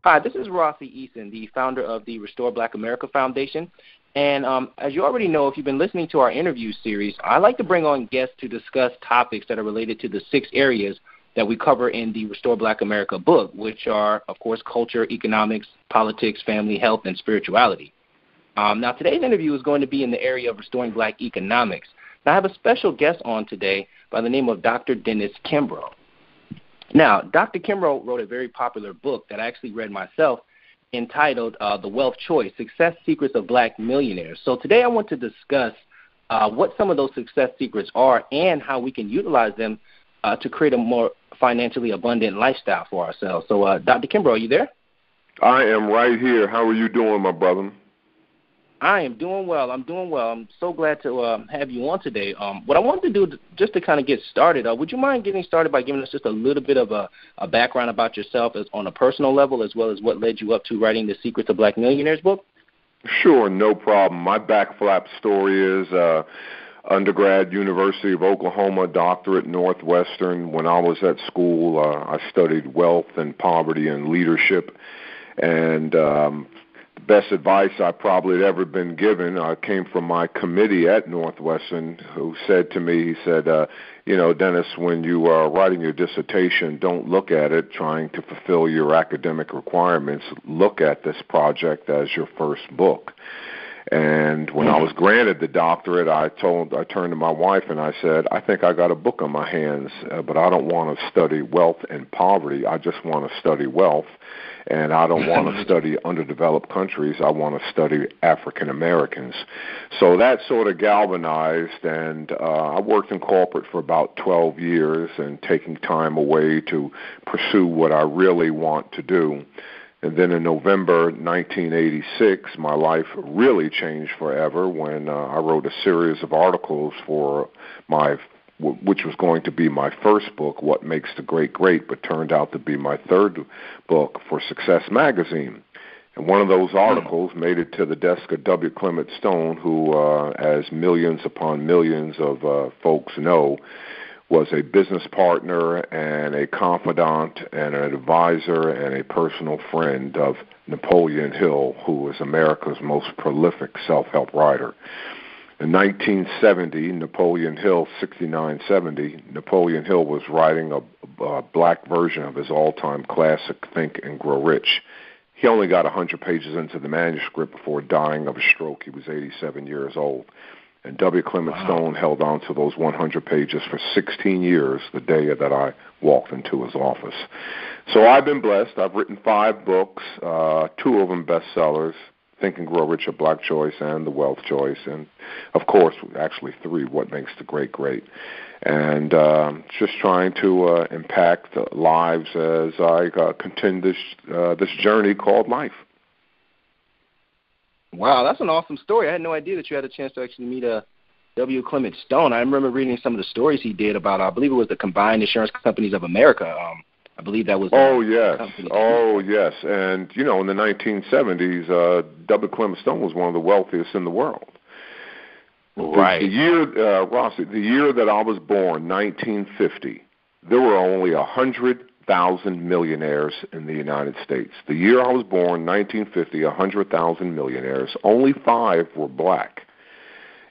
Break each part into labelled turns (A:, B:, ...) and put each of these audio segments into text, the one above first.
A: Hi, this is Rossi Eason, the founder of the Restore Black America Foundation. And as you already know, if you've been listening to our interview series, I like to bring on guests to discuss topics that are related to the 6 areas that we cover in the Restore Black America book, which are, of course, culture, economics, politics, family, health, and spirituality. Now, today's interview is going to be in the area of restoring black economics. Now, I have a special guest on today by the name of Dr. Dennis Kimbrough. Now, Dr. Kimbrough wrote a very popular book that I actually read myself entitled The Wealth Choice, Success Secrets of Black Millionaires. So today I want to discuss what some of those success secrets are and how we can utilize them to create a more financially abundant lifestyle for ourselves. So, Dr. Kimbrough, are you there?
B: I am right here. How are you doing, my brother?
A: I am doing well. I'm doing well. I'm so glad to have you on today. What I wanted to do, just to kind of get started, would you mind getting started by giving us just a little bit of a background about yourself as on a personal level, as well as what led you up to writing the Secrets of Black Millionaires book?
B: Sure, no problem. My backflap story is undergrad, University of Oklahoma, doctorate, Northwestern. When I was at school, I studied wealth and poverty and leadership, and the best advice I probably had ever been given came from my committee at Northwestern, who said to me, he said, Dennis, when you are writing your dissertation, don't look at it trying to fulfill your academic requirements. Look at this project as your first book. And when I was granted the doctorate, I turned to my wife and I said, I think I got a book on my hands, but I don't want to study wealth and poverty. I just want to study wealth. And I don't want to study underdeveloped countries. I want to study African Americans. So that sort of galvanized, and I worked in corporate for about 12 years and taking time away to pursue what I really want to do. And then in November 1986, my life really changed forever when I wrote a series of articles for which was going to be my first book, What Makes the Great Great, but turned out to be my third book for Success Magazine. And one of those articles made it to the desk of W. Clement Stone, who, as millions upon millions of folks know, was a business partner and a confidant and an advisor and a personal friend of Napoleon Hill, who was America's most prolific self-help writer. In 1970, Napoleon Hill, 6970, Napoleon Hill was writing a black version of his all-time classic, Think and Grow Rich. He only got 100 pages into the manuscript before dying of a stroke. He was 87 years old. And W. Clement Stone held on to those 100 pages for 16 years, the day that I walked into his office. So I've been blessed. I've written 5 books, 2 of them bestsellers, Think and Grow Rich, A Black Choice, and The Wealth Choice, and, of course, actually 3, What Makes the Great Great. And just trying to impact lives as I continue this journey called life.
A: Wow, that's an awesome story. I had no idea that you had a chance to actually meet W. Clement Stone. I remember reading some of the stories he did about, I believe it was the Combined Insurance Companies of America. I believe that was
B: yes. And, in the 1970s, W. Clement Stone was one of the wealthiest in the world.
A: Right.
B: The year, Rossi, the year that I was born, 1950, there were only 100,000 millionaires in the United States. The year I was born, 1950, 100,000 millionaires. Only 5 were black.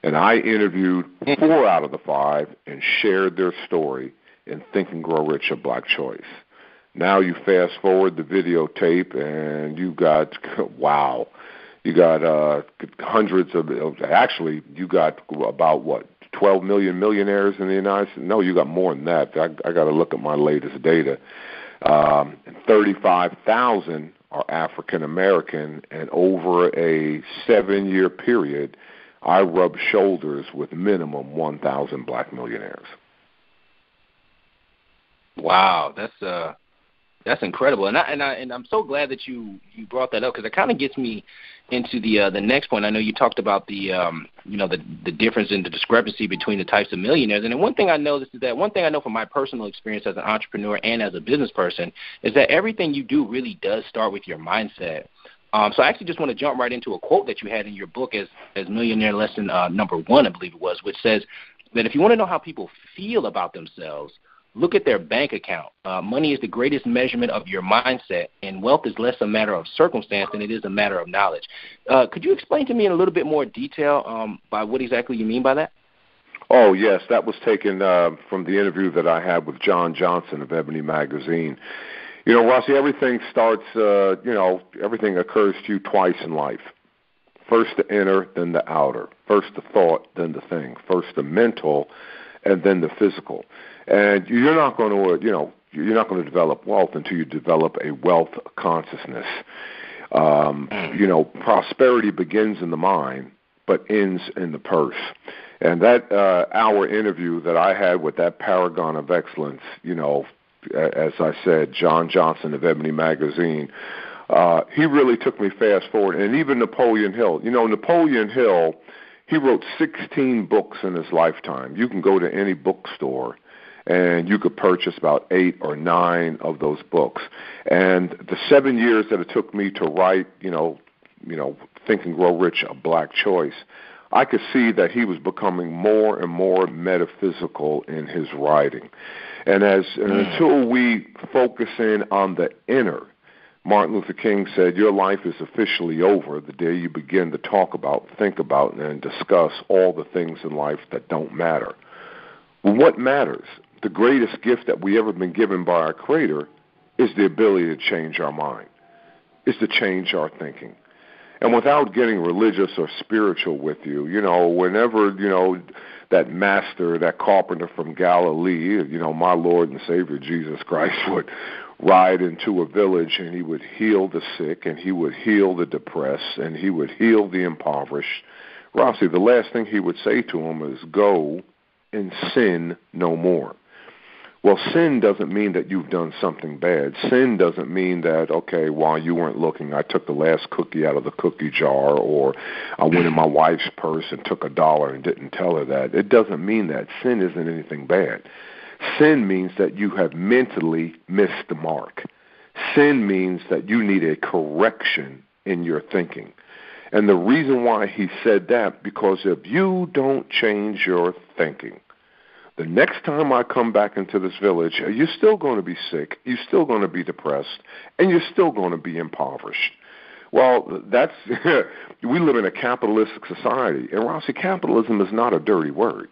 B: And I interviewed 4 out of the 5 and shared their story in Think and Grow Rich, A Black Choice. Now you fast forward the videotape and you got, wow, you got hundreds of, actually you got about 12 million millionaires in the United States? No, you got more than that. I got to look at my latest data. 35,000 are African American, and over a 7-year period, I rubbed shoulders with minimum 1,000 black millionaires.
A: Wow, that's incredible, and I'm so glad that you brought that up, because it kind of gets me into the next point. I know you talked about the difference in the discrepancy between the types of millionaires, and one thing I know from my personal experience as an entrepreneur and as a business person is that everything you do really does start with your mindset. So I actually just want to jump right into a quote that you had in your book as Millionaire Lesson number 1, I believe it was, which says that if you want to know how people feel about themselves, look at their bank account. Money is the greatest measurement of your mindset, and wealth is less a matter of circumstance than it is a matter of knowledge. Could you explain to me in a little bit more detail by what exactly you mean by that?
B: Oh, yes, that was taken from the interview that I had with John Johnson of Ebony Magazine. You know, Rossi, everything starts, everything occurs to you twice in life. First the inner, then the outer. First the thought, then the thing. First the mental, and then the physical. And you're not going to develop wealth until you develop a wealth consciousness. Prosperity begins in the mind, but ends in the purse. And that hour interview that I had with that paragon of excellence, as I said, John Johnson of Ebony Magazine, he really took me fast forward. And even Napoleon Hill. Napoleon Hill, he wrote 16 books in his lifetime. You can go to any bookstore and you could purchase about 8 or 9 of those books. And the 7 years that it took me to write, Think and Grow Rich, A Black Choice, I could see that he was becoming more and more metaphysical in his writing. And until we focus in on the inner, Martin Luther King said, your life is officially over the day you begin to talk about, think about, and discuss all the things in life that don't matter. Well, what matters? The greatest gift that we ever been given by our Creator is the ability to change our mind, is to change our thinking. And without getting religious or spiritual with you, whenever, that master, that carpenter from Galilee, my Lord and Savior Jesus Christ would ride into a village and he would heal the sick and he would heal the depressed and he would heal the impoverished. Rossi, the last thing he would say to him is, go and sin no more. Well, sin doesn't mean that you've done something bad. Sin doesn't mean that, okay, while you weren't looking, I took the last cookie out of the cookie jar, or I went in my wife's purse and took $1 and didn't tell her that. It doesn't mean that. Sin isn't anything bad. Sin means that you have mentally missed the mark. Sin means that you need a correction in your thinking. And the reason why he said that, because if you don't change your thinking, the next time I come back into this village, you're still going to be sick, you're still going to be depressed, and you're still going to be impoverished. Well, we live in a capitalistic society, and Rossi, capitalism is not a dirty word.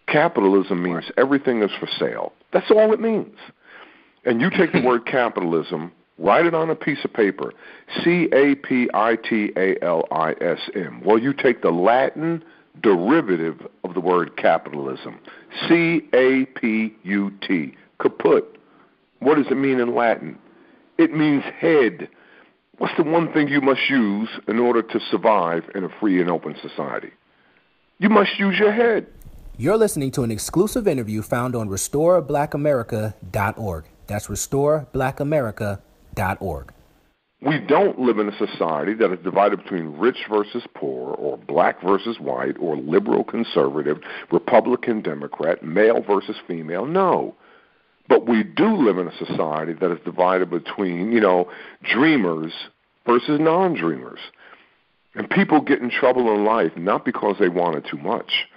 B: Capitalism means everything is for sale. That's all it means. And you take the word capitalism, write it on a piece of paper, C-A-P-I-T-A-L-I-S-M. Well, you take the Latin derivative of the word capitalism, C-A-P-U-T, kaput. What does it mean in Latin? It means head. What's the one thing you must use in order to survive in a free and open society? You must use your head.
C: You're listening to an exclusive interview found on RestoreBlackAmerica.org. That's RestoreBlackAmerica.org.
B: We don't live in a society that is divided between rich versus poor, or black versus white, or liberal conservative, Republican Democrat, male versus female. No. But we do live in a society that is divided between, dreamers versus non-dreamers. And people get in trouble in life not because they wanted too much.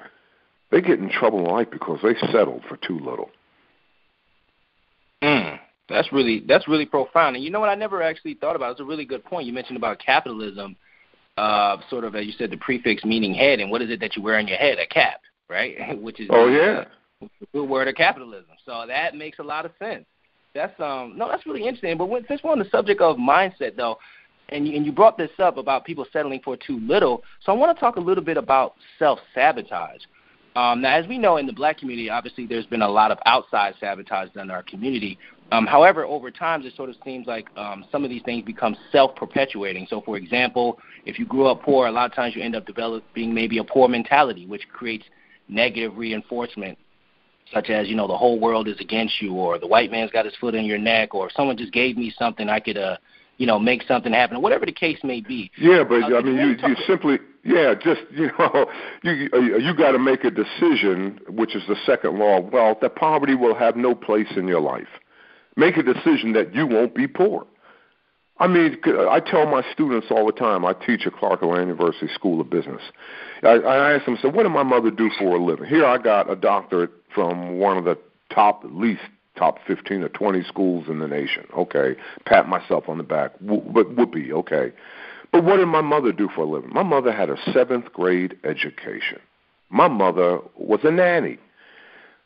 B: They get in trouble in life because they settled for too little.
A: That's really profound. And you know what I never actually thought about? It's a really good point. You mentioned about capitalism, sort of, as you said, the prefix meaning head. And what is it that you wear on your head? A cap, right? Which is the good word of capitalism. So that makes a lot of sense. That's really interesting. But since we're on the subject of mindset, though, and you brought this up about people settling for too little, so I want to talk a little bit about self-sabotage. Now, as we know in the black community, obviously there's been a lot of outside sabotage done in our community. However, over time, it sort of seems like some of these things become self-perpetuating. So, for example, if you grew up poor, a lot of times you end up developing maybe a poor mentality, which creates negative reinforcement, such as, the whole world is against you, or the white man's got his foot in your neck, or if someone just gave me something, I could, make something happen, or whatever the case may be.
B: Yeah, but you simply... Yeah, just, you got to make a decision, which is the second law of wealth, that poverty will have no place in your life. Make a decision that you won't be poor. I mean, I tell my students all the time, I teach at Clark Atlanta University School of Business. I ask them, so what did my mother do for a living? Here I got a doctorate from one of the at least top 15 or 20 schools in the nation. Okay, pat myself on the back, but whoopee, okay. But what did my mother do for a living? My mother had a 7th grade education. My mother was a nanny.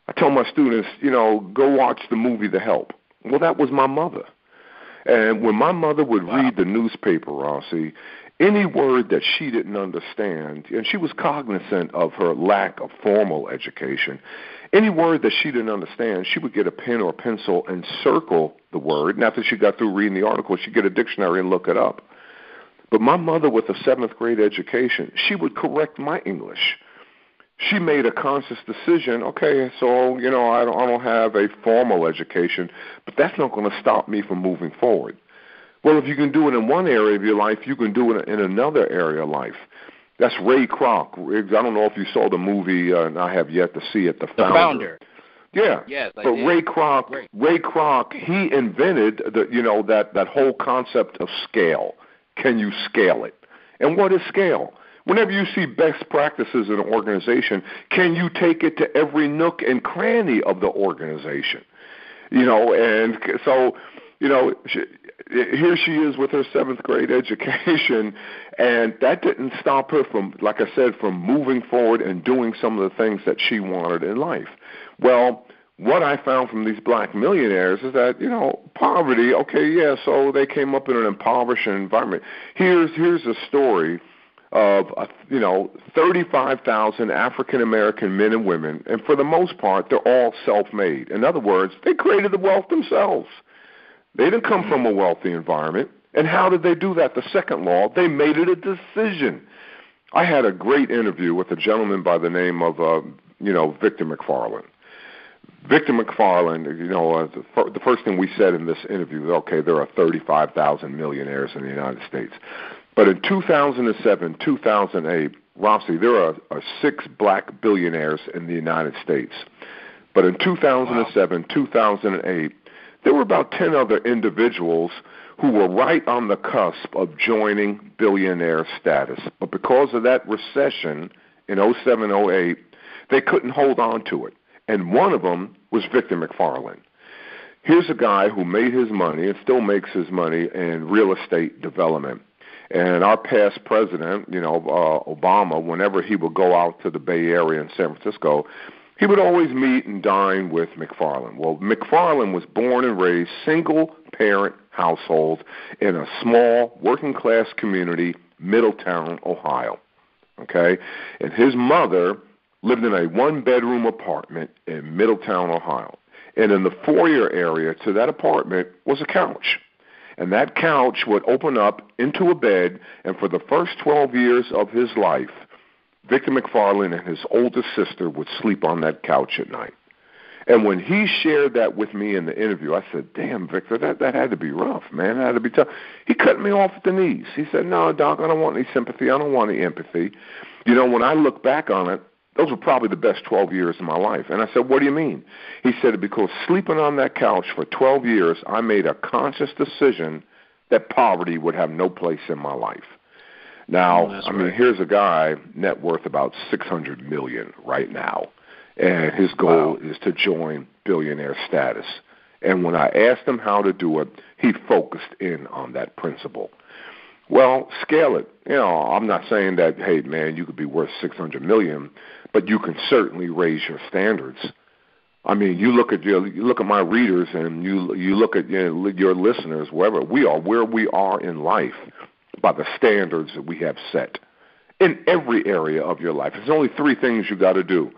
B: I tell my students, go watch the movie The Help. Well, that was my mother. And when my mother would read the newspaper, Rossi, any word that she didn't understand, and she was cognizant of her lack of formal education, any word that she didn't understand, she would get a pen or a pencil and circle the word. And after she got through reading the article, she'd get a dictionary and look it up. But my mother, with a 7th grade education, she would correct my English. She made a conscious decision, okay, so, I don't have a formal education, but that's not going to stop me from moving forward. Well, if you can do it in one area of your life, you can do it in another area of life. That's Ray Kroc. I don't know if you saw the movie, and I have yet to see it, The Founder. Yeah,
A: yes,
B: but Ray Kroc, he invented that whole concept of scale. Can you scale it? And what is scale? Whenever you see best practices in an organization, can you take it to every nook and cranny of the organization? And so, here she is with her 7th grade education, and that didn't stop her from, like I said, from moving forward and doing some of the things that she wanted in life. Well, what I found from these black millionaires is that, poverty, okay, yeah, so they came up in an impoverished environment. Here's a story of 35,000 African-American men and women, and for the most part, they're all self-made. In other words, they created the wealth themselves. They didn't come from a wealthy environment. And how did they do that? The second law, they made it a decision. I had a great interview with a gentleman by the name of, Victor McFarland. Victor McFarland, the first thing we said in this interview was, okay, there are 35,000 millionaires in the United States. But in 2007, 2008, Rossi, there are 6 black billionaires in the United States. But in 2007, 2008, there were about 10 other individuals who were right on the cusp of joining billionaire status. But because of that recession in 07, 08, they couldn't hold on to it. And one of them was Victor McFarland. Here's a guy who made his money and still makes his money in real estate development. And our past president, Obama, whenever he would go out to the Bay Area in San Francisco, he would always meet and dine with McFarland. Well, McFarland was born and raised single-parent household in a small working-class community, Middletown, Ohio. Okay? And his mother lived in a 1-bedroom apartment in Middletown, Ohio. And in the foyer area to that apartment was a couch. And that couch would open up into a bed, and for the first 12 years of his life, Victor McFarland and his oldest sister would sleep on that couch at night. And when he shared that with me in the interview, I said, damn, Victor, that had to be rough, man. That had to be tough. He cut me off at the knees. He said, no, Doc, I don't want any sympathy. I don't want any empathy. When I look back on it, those were probably the best 12 years of my life. And I said, what do you mean? He said, because sleeping on that couch for 12 years, I made a conscious decision that poverty would have no place in my life. Now, here's a guy net worth about $600 million right now, and his goal is to join billionaire status. And when I asked him how to do it, he focused in on that principle. Well, scale it. I'm not saying that, hey, man, you could be worth $600 million, but you can certainly raise your standards. You look at my readers, and you look at your listeners, where we are in life by the standards that we have set in every area of your life. There's only 3 things you got to do.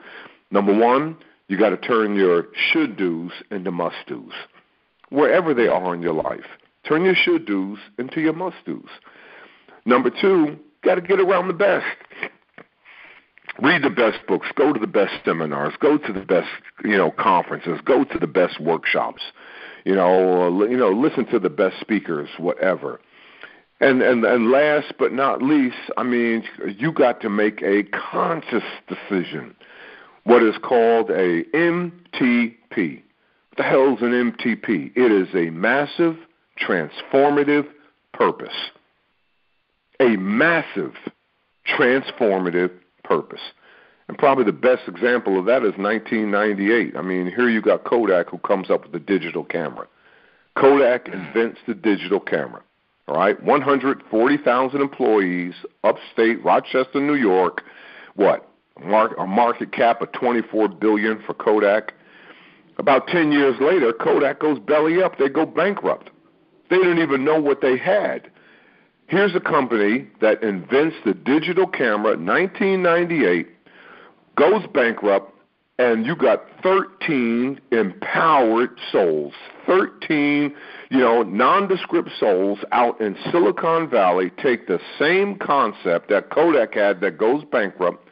B: Number 1, you got to turn your should-dos into must-dos, wherever they are in your life. Turn your should-dos into your must-dos. Number 2, got to get around the best. Read the best books, go to the best seminars, go to the best, conferences, go to the best workshops, listen to the best speakers, whatever. And last but not least, you got to make a conscious decision, what is called a MTP. What the hell is an MTP? It is a massive transformative purpose. A massive transformative purpose. And probably the best example of that is 1998. I mean, here you got Kodak who comes up with the digital camera. Kodak invents the digital camera. All right, 140,000 employees, upstate Rochester, New York. What? A market cap of $24 billion for Kodak. About 10 years later, Kodak goes belly up. They go bankrupt. They didn't even know what they had. Here's a company that invents the digital camera, 1998, goes bankrupt, and you got 13 empowered souls, 13, nondescript souls out in Silicon Valley take the same concept that Kodak had that goes bankrupt,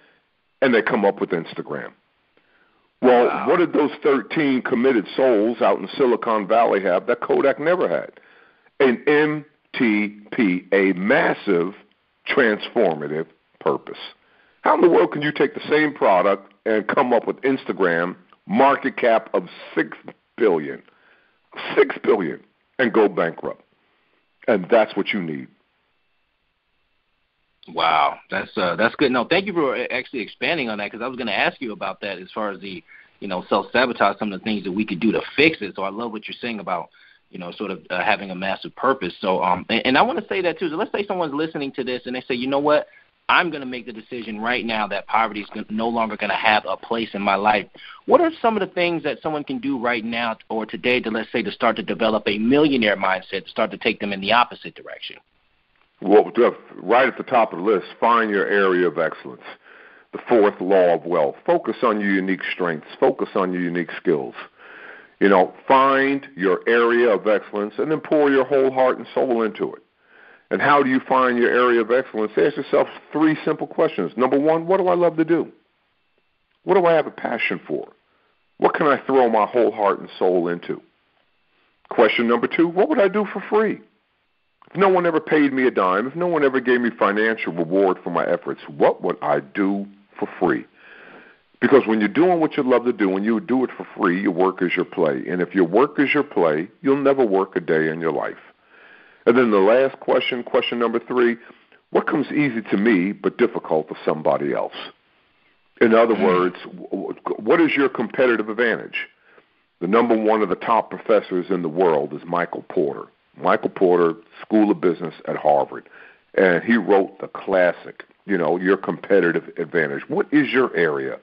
B: and they come up with Instagram. Well, wow. What did those 13 committed souls out in Silicon Valley have that Kodak never had? An MTP, a massive transformative purpose. How in the world can you take the same product and come up with Instagram, market cap of $6 billion, and go bankrupt? And that's what you need.
A: Wow, that's good. No, thank you for actually expanding on that, because I was going to ask you about that as far as the, self-sabotage, some of the things that we could do to fix it. So I love what you're saying about, sort of having a massive purpose. So, and I want to say that too. So let's say someone's listening to this and they say, you know what? I'm going to make the decision right now that poverty is no longer going to have a place in my life. What are some of the things that someone can do right now or today to, let's say, to start to develop a millionaire mindset, to start to take them in the opposite direction?
B: Well, right at the top of the list, find your area of excellence. The fourth law of wealth. Focus on your unique strengths. Focus on your unique skills. Find your area of excellence and then pour your whole heart and soul into it. And how do you find your area of excellence? Ask yourself 3 simple questions. Number 1, what do I love to do? What do I have a passion for? What can I throw my whole heart and soul into? Question number 2, what would I do for free? If no one ever paid me a dime, if no one ever gave me financial reward for my efforts, what would I do for free? Because when you're doing what you love to do, when you do it for free, your work is your play. And if your work is your play, you'll never work a day in your life. And then the last question number 3, what comes easy to me but difficult to somebody else? In other words, what is your competitive advantage? The number 1 of the top professors in the world is Michael Porter. Michael Porter, School of Business at Harvard. And he wrote the classic, your competitive advantage. What is your area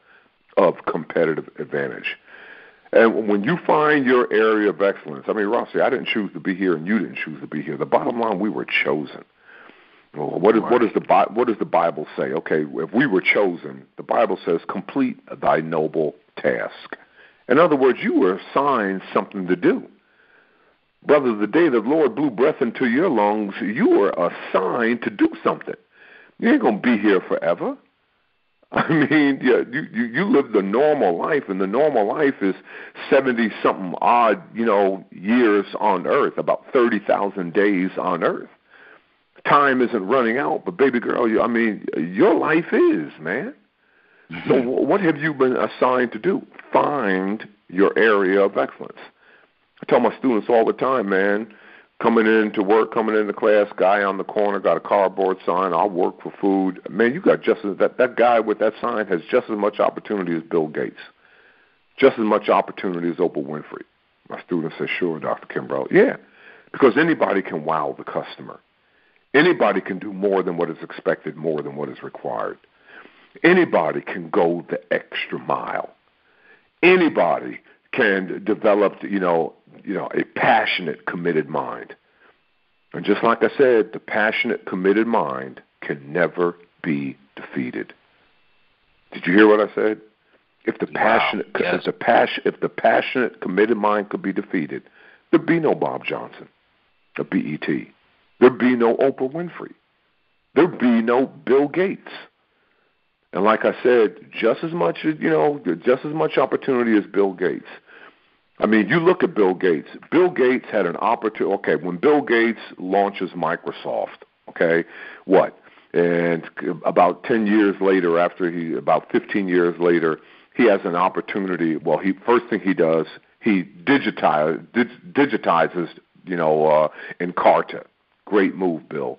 B: of competitive advantage? And when you find your area of excellence, I mean, Rossi, I didn't choose to be here and you didn't choose to be here. The bottom line, we were chosen. Well, what does the Bible say? Okay, if we were chosen, the Bible says, complete thy noble task. In other words, you were assigned something to do. Brother, the day the Lord blew breath into your lungs, you were assigned to do something. You ain't going to be here forever. I mean, you live the normal life, and the normal life is 70-something odd, years on earth, about 30,000 days on earth. Time isn't running out, but baby girl, your life is, man. Mm-hmm. So what have you been assigned to do? Find your area of excellence. I tell my students all the time, man, coming into work, coming into class, guy on the corner got a cardboard sign, I'll work for food. Man, you got that guy with that sign has just as much opportunity as Bill Gates, just as much opportunity as Oprah Winfrey. My student says, sure, Dr. Kimbrough. Yeah, because anybody can wow the customer. Anybody can do more than what is expected, more than what is required. Anybody can go the extra mile. Anybody can develop, a passionate, committed mind. And just like I said, the passionate, committed mind can never be defeated. Did you hear what I said? If the passionate, committed mind could be defeated, there'd be no Bob Johnson, a BET. There'd be no Oprah Winfrey. There'd be no Bill Gates. And like I said, just as much opportunity as Bill Gates. I mean, you look at Bill Gates. Bill Gates had an opportunity. Okay, when Bill Gates launches Microsoft, okay, what? And about 10 years later, about 15 years later, he has an opportunity. Well, first thing he does, he digitizes, Encarta. Great move, Bill.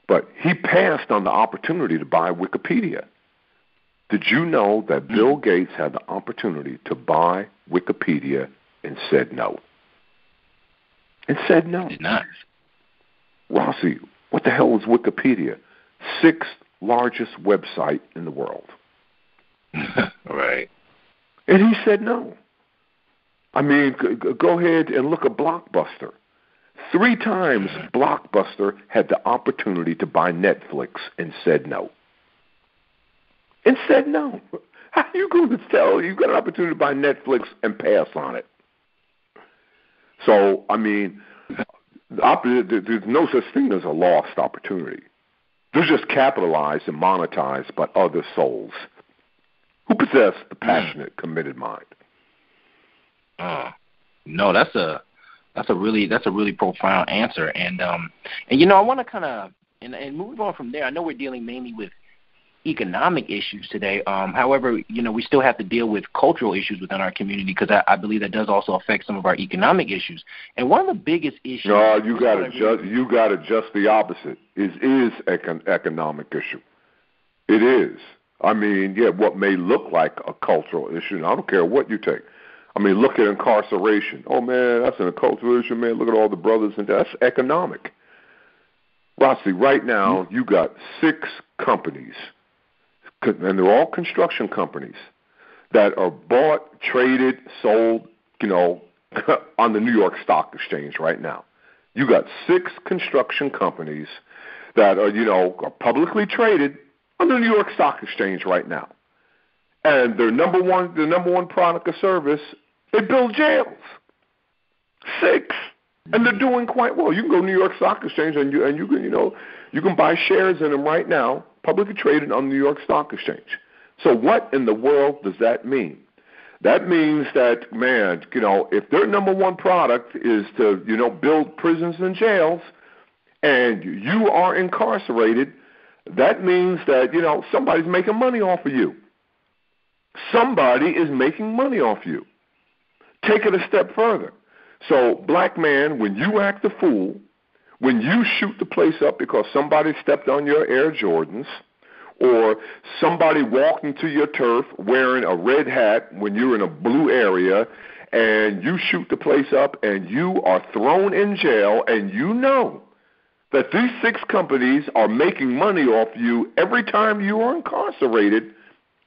B: But he passed on the opportunity to buy Wikipedia. Did you know that Bill Gates had the opportunity to buy Wikipedia and said no? And said no.
A: I did not.
B: Rossi, what the hell is Wikipedia? 6th largest website in the world.
A: Right.
B: And he said no. I mean, go ahead and look at Blockbuster. 3 times Blockbuster had the opportunity to buy Netflix and said no. And said no. How are you going to tell you got an opportunity to buy Netflix and pass on it? So, I mean, there's no such thing as a lost opportunity. They're just capitalized and monetized by other souls who possess the passionate, committed mind.
A: No, that's a really profound answer, and you know, I want to kind of and move on from there. I know we're dealing mainly with economic issues today. However, you know, we still have to deal with cultural issues within our community, because I believe that does also affect some of our economic issues. And one of the biggest issues.
B: No, you got to just the opposite. It is an economic issue. It is. I mean, yeah, what may look like a cultural issue, and I don't care what you take. I mean, look at incarceration. Oh, man, that's a cultural issue, man. Look at all the brothers, and that's economic. Rossi, right now, you got 6 companies, and they're all construction companies, that are bought, traded, sold, you know, on the New York Stock Exchange right now. You got 6 construction companies that are, you know, are publicly traded on the New York Stock Exchange right now. And their number one product or service, they build jails. 6. And they're doing quite well. You can go to New York Stock Exchange and you can, you know, you can buy shares in them right now, publicly traded on the New York Stock Exchange. So what in the world does that mean? That means that, man, you know, if their number one product is to, you know, build prisons and jails, and you are incarcerated, that means that, you know, somebody's making money off of you. Somebody is making money off you. Take it a step further. So, black man, when you act a fool, when you shoot the place up because somebody stepped on your Air Jordans, or somebody walked into your turf wearing a red hat when you're in a blue area, and you shoot the place up and you are thrown in jail, and you know that these 6 companies are making money off you every time you are incarcerated,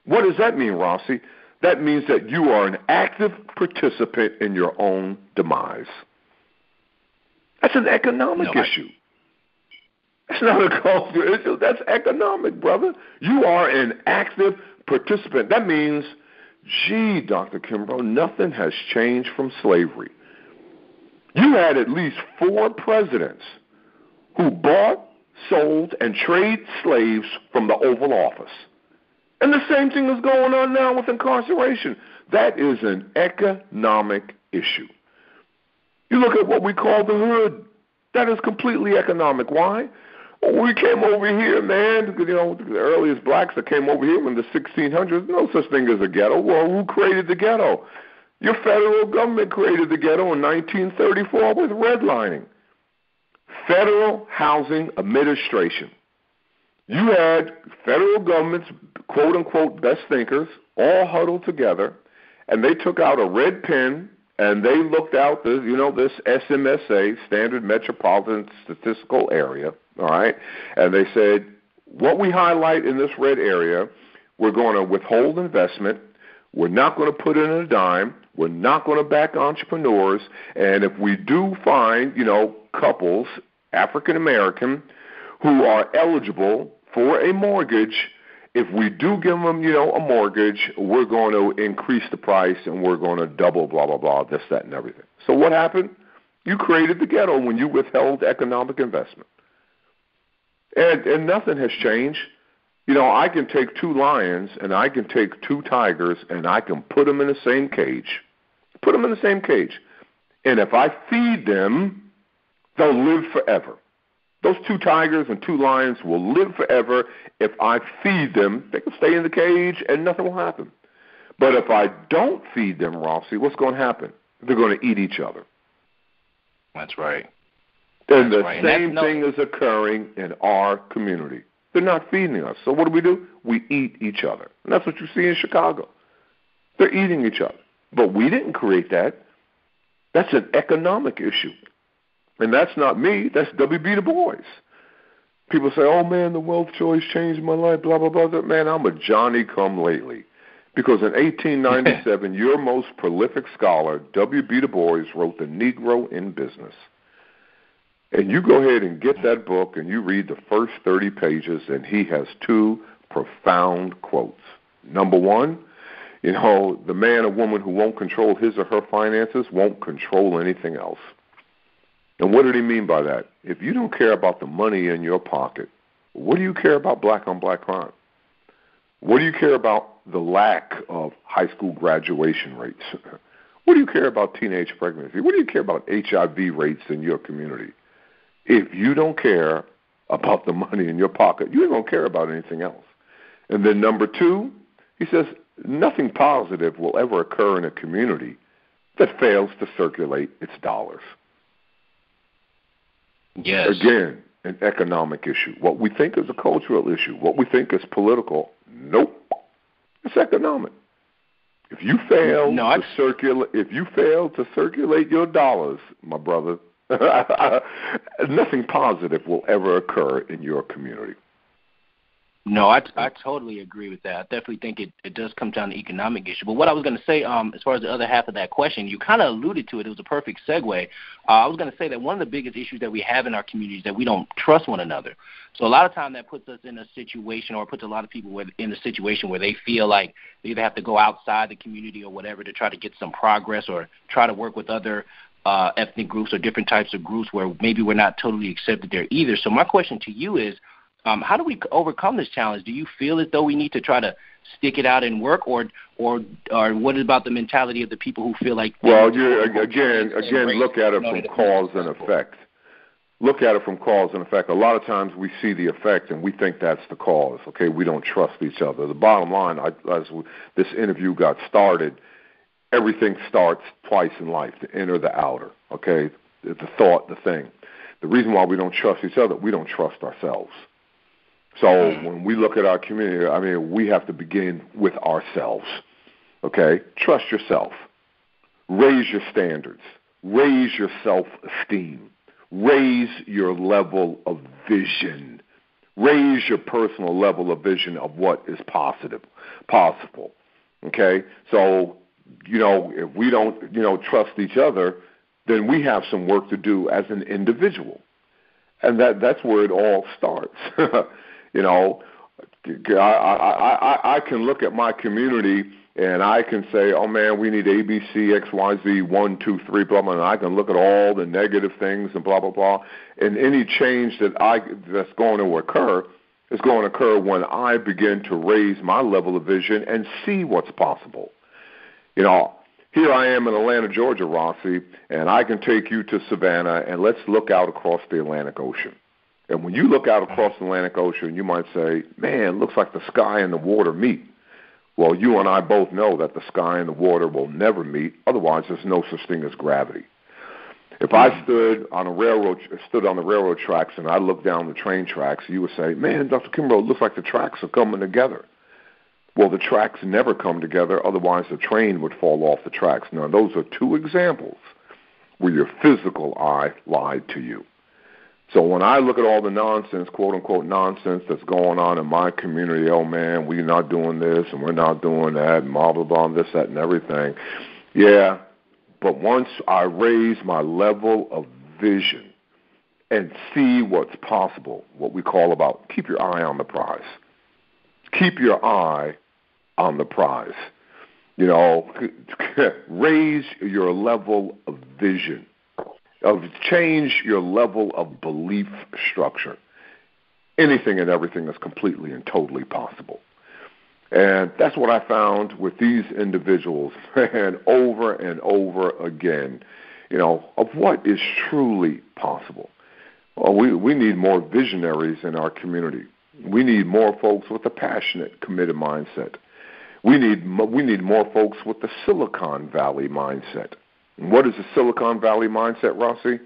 B: what does that mean, Rossi? That means that you are an active participant in your own demise. That's an economic issue. That's not a cultural issue. That's economic, brother. You are an active participant. That means, gee, Dr. Kimbrough, nothing has changed from slavery. You had at least 4 presidents who bought, sold, and traded slaves from the Oval Office. And the same thing is going on now with incarceration. That is an economic issue. You look at what we call the hood. That is completely economic. Why? Well, we came over here, man, you know, the earliest blacks that came over here in the 1600s, no such thing as a ghetto. Well, who created the ghetto? Your federal government created the ghetto in 1934 with redlining. Federal Housing Administration. You had federal government's quote-unquote best thinkers all huddled together, and they took out a red pen, and they looked out this, you know, this SMSA, Standard Metropolitan Statistical Area, all right, and they said, what we highlight in this red area, we're going to withhold investment, we're not going to put in a dime, we're not going to back entrepreneurs, and if we do find, you know, couples, African American, who are eligible for a mortgage, if we do give them, you know, a mortgage, we're going to increase the price and we're going to double blah, blah, blah, this, that, and everything. So what happened? You created the ghetto when you withheld economic investment. And nothing has changed. You know, I can take 2 lions and I can take 2 tigers and I can put them in the same cage. Put them in the same cage. And if I feed them, they'll live forever. Those 2 tigers and 2 lions will live forever. If I feed them, they can stay in the cage and nothing will happen. But if I don't feed them, Rossi, what's going to happen? They're going to eat each other.
A: That's right.
B: And the same thing is occurring in our community. They're not feeding us. So what do? We eat each other. And that's what you see in Chicago. They're eating each other. But we didn't create that. That's an economic issue. And that's not me. That's W.B. Du Bois. People say, oh, man, the wealth choice changed my life, blah, blah, blah. Man, I'm a Johnny-come-lately. Because in 1897, your most prolific scholar, W.B. Du Bois, wrote The Negro in Business. And you go ahead and get that book and you read the first 30 pages, and he has two profound quotes. Number one, the man or woman who won't control his or her finances won't control anything else. And what did he mean by that? If you don't care about the money in your pocket, what do you care about black-on-black crime? What do you care about the lack of high school graduation rates? What do you care about teenage pregnancy? What do you care about HIV rates in your community? If you don't care about the money in your pocket, you don't care about anything else. And then number two, he says, nothing positive will ever occur in a community that fails to circulate its dollars.
A: Yes.
B: Again, an economic issue. What we think is a cultural issue, what we think is political, nope. It's economic. If you fail to circulate your dollars, my brother, nothing positive will ever occur in your community.
A: No, I totally agree with that. I definitely think it does come down to economic issue. But what I was going to say, as far as the other half of that question, you kind of alluded to it. It was a perfect segue. I was going to say that one of the biggest issues that we have in our community is that we don't trust one another. So a lot of time that puts us in a situation, or puts a lot of people in a situation where they feel like they either have to go outside the community or whatever to try to get some progress, or try to work with other ethnic groups or different types of groups where maybe we're not totally accepted there either. So my question to you is, how do we overcome this challenge? Do you feel as though we need to try to stick it out and work, or what about the mentality of the people who feel like?
B: Well, again, look at it from cause and effect. Look at it from cause and effect. A lot of times we see the effect and we think that's the cause. Okay, we don't trust each other. The bottom line, as this interview got started, everything starts twice in life: the inner, the outer. Okay, the thought, the thing. The reason why we don't trust each other, we don't trust ourselves. So when we look at our community, we have to begin with ourselves, okay? Trust yourself. Raise your standards. Raise your self-esteem. Raise your level of vision. Raise your personal level of vision of what is possible, okay? So, if we don't, trust each other, then we have some work to do as an individual. And that's where it all starts. I can look at my community and I can say, oh, man, we need A, B, C, X, Y, Z, 1, 2, 3, blah, blah, and I can look at all the negative things and blah, blah, blah. And any change that's going to occur is going to occur when I begin to raise my level of vision and see what's possible. Here I am in Atlanta, Georgia, Rossi, and I can take you to Savannah, and let's look out across the Atlantic Ocean. And when you look out across the Atlantic Ocean, you might say, man, it looks like the sky and the water meet. Well, you and I both know that the sky and the water will never meet. Otherwise, there's no such thing as gravity. If I stood on the railroad tracks and I looked down the train tracks, you would say, man, Dr. Kimbrough, it looks like the tracks are coming together. Well, the tracks never come together. Otherwise, the train would fall off the tracks. Now, those are two examples where your physical eye lied to you. So when I look at all the nonsense, quote-unquote nonsense that's going on in my community, oh, man, we're not doing this and we're not doing that and blah, blah, blah, this, that, and everything. Yeah, but once I raise my level of vision and see what's possible, what we call about keep your eye on the prize. Keep your eye on the prize. Raise your level of vision. Change your level of belief structure. Anything and everything is completely and totally possible. And that's what I found with these individuals, and over again, of what is truly possible. Well, we need more visionaries in our community. We need more folks with a passionate, committed mindset. We need more folks with the Silicon Valley mindset. And what is the Silicon Valley mindset, Rossi?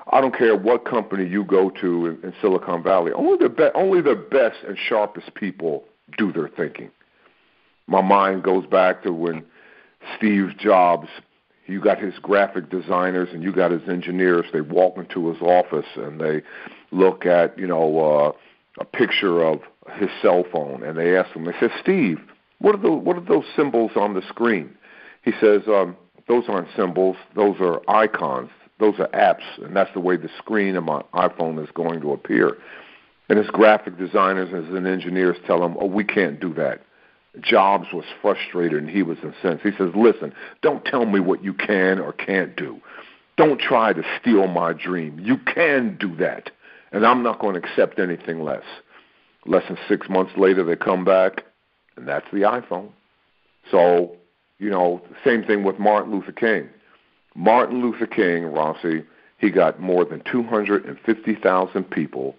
B: I don't care what company you go to in Silicon Valley. Only the best and sharpest people do their thinking. My mind goes back to when Steve Jobs, you got his graphic designers and you got his engineers. They walk into his office and they look at, a picture of his cell phone, and they ask him, they say, Steve, what are those symbols on the screen? He says, those aren't symbols, those are icons, those are apps, and that's the way the screen of my iPhone is going to appear. And his graphic designers and his engineers tell him, we can't do that. Jobs was frustrated and he was incensed. He says, listen, don't tell me what you can or can't do. Don't try to steal my dream. You can do that, and I'm not going to accept anything less. Less than 6 months later, they come back, and that's the iPhone. So, same thing with Martin Luther King. Martin Luther King, Rossi, he got more than 250,000 people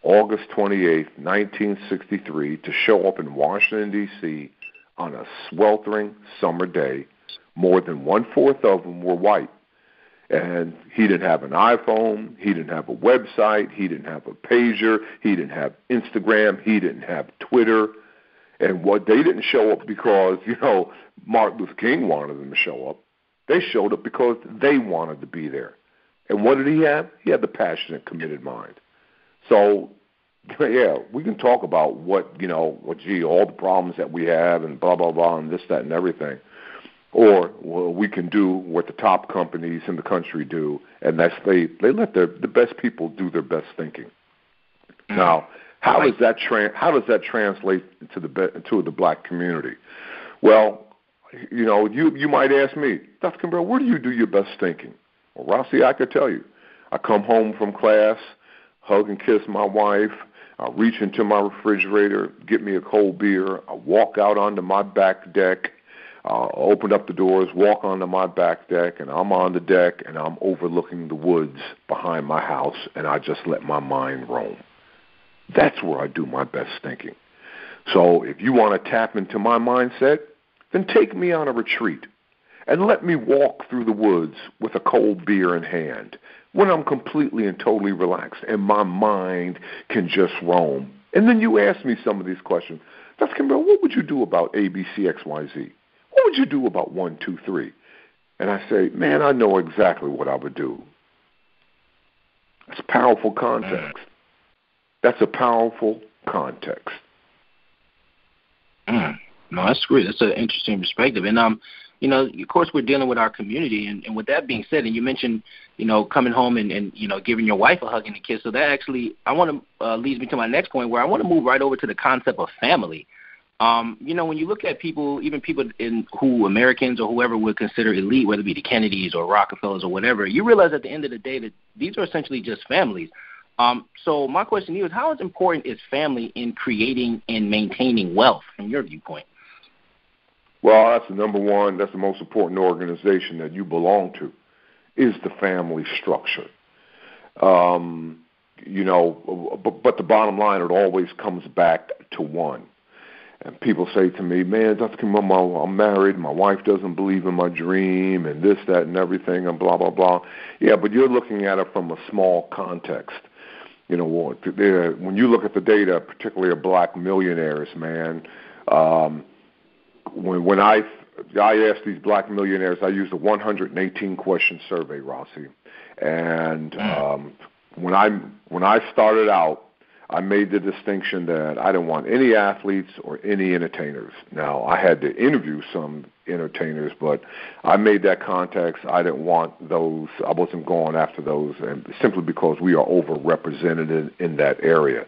B: August 28, 1963, to show up in Washington, D.C. on a sweltering summer day. More than 1/4 of them were white. And he didn't have an iPhone, he didn't have a website, he didn't have a pager, he didn't have Instagram, he didn't have Twitter. And what they didn't show up because, Martin Luther King wanted them to show up. They showed up because they wanted to be there. And what did he have? He had the passionate, committed mind. So, yeah, we can talk about all the problems that we have and blah, blah, blah, and this, that, and everything. Or we can do what the top companies in the country do, and that's they let the best people do their best thinking. Now, how does that translate to the black community? Well, you might ask me, Dr. Kimbrough, where do you do your best thinking? Well, Rossi, I could tell you. I come home from class, hug and kiss my wife. I reach into my refrigerator, get me a cold beer. I walk out onto my back deck. Open up the doors, walk onto my back deck, and I'm on the deck, and I'm overlooking the woods behind my house, and I just let my mind roam. That's where I do my best thinking. So if you want to tap into my mindset, then take me on a retreat and let me walk through the woods with a cold beer in hand when I'm completely and totally relaxed and my mind can just roam. And then you ask me some of these questions. Dr. Kimbrough, what would you do about A, B, C, X, Y, Z? What would you do about 1, 2, 3? And I say, man, I know exactly what I would do. That's powerful context. That's a powerful context.
A: No, that's great. That's an interesting perspective. And, of course, we're dealing with our community. And with that being said, and you mentioned, coming home and giving your wife a hug and a kiss. So that actually, leads me to my next point where I want to move right over to the concept of family. When you look at people, even people who Americans or whoever would consider elite, whether it be the Kennedys or Rockefellers or whatever, you realize at the end of the day that these are essentially just families. So my question to you is, how important is family in creating and maintaining wealth from your viewpoint?
B: Well, that's the number one, that's the most important organization that you belong to, is the family structure. But the bottom line, it always comes back to one. And people say to me, man, Dr. Kimbrough, I'm married, my wife doesn't believe in my dream, and this, that, and everything, and blah, blah, blah. Yeah, but you're looking at it from a small context. When you look at the data, particularly of black millionaires, man, when I asked these black millionaires, I used a 118-question survey, Rossi. And when I started out, I made the distinction that I didn't want any athletes or any entertainers. Now, I had to interview some entertainers, but I made that context. I didn't want those. I wasn't going after those, and simply because we are overrepresented in that area.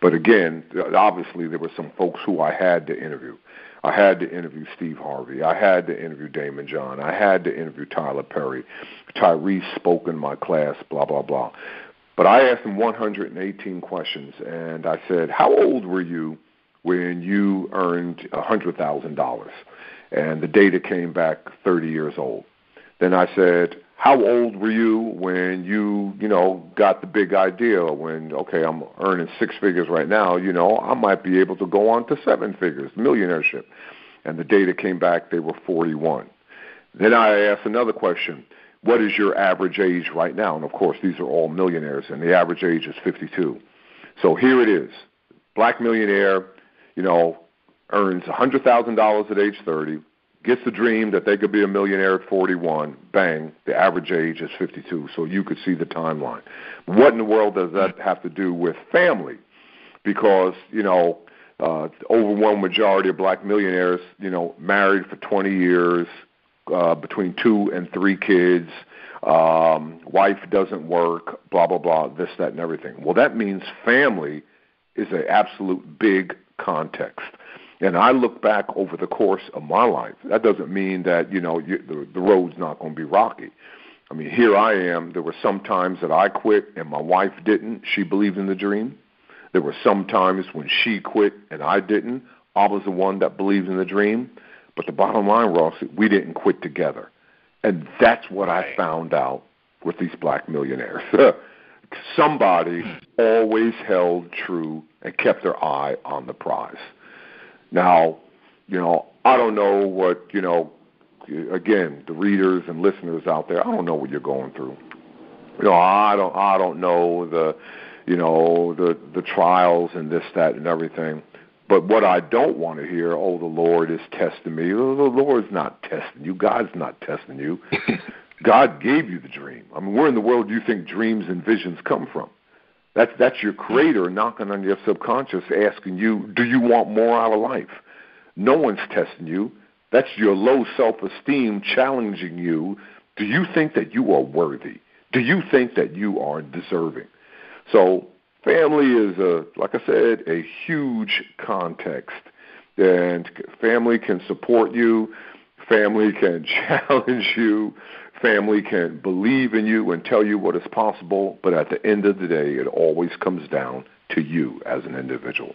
B: But again, obviously, there were some folks who I had to interview. I had to interview Steve Harvey. I had to interview Damon John. I had to interview Tyler Perry. Tyrese spoke in my class, blah, blah, blah. But I asked him 118 questions, and I said, how old were you when you earned $100,000? And the data came back 30 years old. Then I said, how old were you when you got the big idea when, okay, I'm earning 6 figures right now, I might be able to go on to 7 figures, millionaireship. And the data came back, they were 41. Then I asked another question. what is your average age right now? And, of course, these are all millionaires, and the average age is 52. So here it is. Black millionaire, earns $100,000 at age 30, gets the dream that they could be a millionaire at 41, bang, the average age is 52. So you could see the timeline. What in the world does that have to do with family? Because, overwhelming majority of black millionaires, married for 20 years, between 2 and 3 kids, wife doesn't work, blah, blah, blah, this, that, and everything. Well, that means family is an absolute big context. And I look back over the course of my life. That doesn't mean that, the road's not going to be rocky. I mean, here I am. There were some times that I quit and my wife didn't. She believed in the dream. There were some times when she quit and I didn't. I was the one that believed in the dream. But the bottom line, Ross, we didn't quit together. And that's what I found out with these black millionaires. Somebody always held true and kept their eye on the prize. Now, I don't know what, again, the readers and listeners out there, I don't know what you're going through. I don't know the trials and this, that, and everything. But what I don't want to hear, the Lord is testing me. The Lord's not testing you. God's not testing you. God gave you the dream. I mean, where in the world do you think dreams and visions come from? That's your creator knocking on your subconscious, asking you, do you want more out of life? No one's testing you. That's your low self-esteem challenging you. Do you think that you are worthy? Do you think that you are deserving? So family is, like I said, a huge context. And family can support you. Family can challenge you. Family can believe in you and tell you what is possible. But at the end of the day, it always comes down to you as an individual.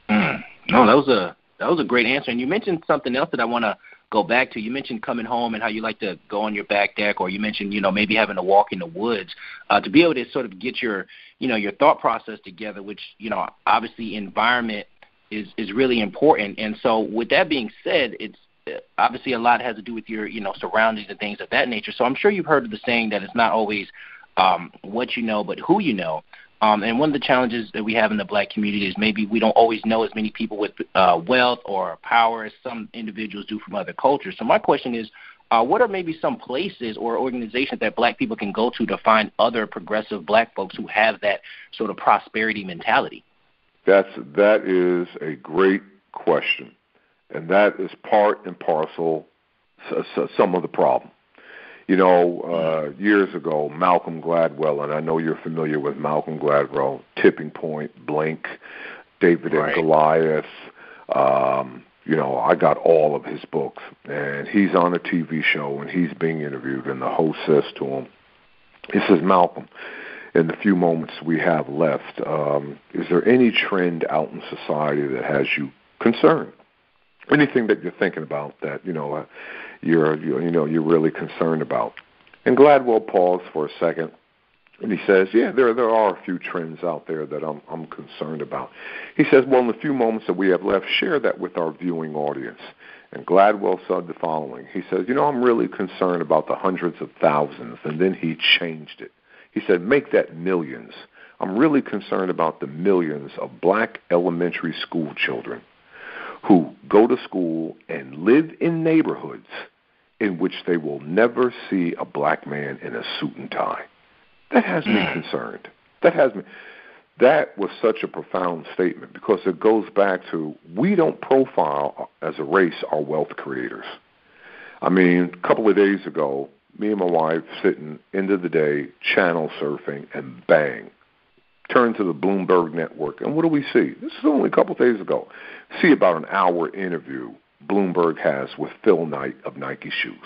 A: No, that was a great answer. And you mentioned something else that I want to go back to. You mentioned coming home and how you like to go on your back deck, or you mentioned, maybe having to walk in the woods to be able to sort of get your thought process together, which, obviously environment is really important. And so with that being said, it's obviously a lot has to do with your, surroundings and things of that nature. So I'm sure you've heard of the saying that it's not always what you know, but who you know. And one of the challenges that we have in the black community is maybe we don't always know as many people with wealth or power as some individuals do from other cultures. So my question is, what are maybe some places or organizations that black people can go to find other progressive black folks who have that sort of prosperity mentality?
B: That is a great question. And that is part and parcel some of the problem. Years ago, Malcolm Gladwell, and I know you're familiar with Malcolm Gladwell, Tipping Point, Blink, David and Goliath. I got all of his books. And he's on a TV show, and he's being interviewed, and the host says to him, he says, Malcolm, in the few moments we have left, is there any trend out in society that has you concerned? Anything that you're thinking about that, you're really concerned about? And Gladwell paused for a second, and he says, yeah, there are a few trends out there that I'm concerned about. He says, well, in the few moments that we have left, share that with our viewing audience. And Gladwell said the following. He says, I'm really concerned about the hundreds of thousands, and then he changed it. He said, make that millions. I'm really concerned about the millions of black elementary school children who go to school and live in neighborhoods in which they will never see a black man in a suit and tie. That has me concerned. That was such a profound statement because it goes back to we don't profile as a race our wealth creators. I mean, a couple of days ago, me and my wife sitting end of the day channel surfing and bang, turn to the Bloomberg Network, and what do we see? This is only a couple of days ago. See about an hour interview Bloomberg has with Phil Knight of Nike Shoes.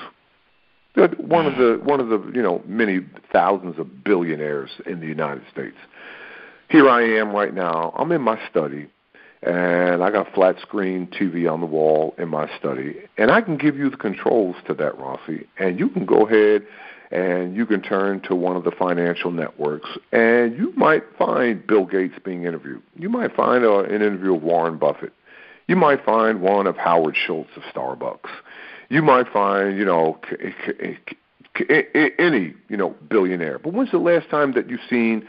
B: One of the many thousands of billionaires in the United States. Here I am right now. I'm in my study, and I got flat screen TV on the wall in my study, and I can give you the controls to that, Rossi, and you can go ahead and you can turn to one of the financial networks, and you might find Bill Gates being interviewed. You might find an interview of Warren Buffett. You might find one of Howard Schultz of Starbucks. You might find, any, billionaire. But when's the last time that you've seen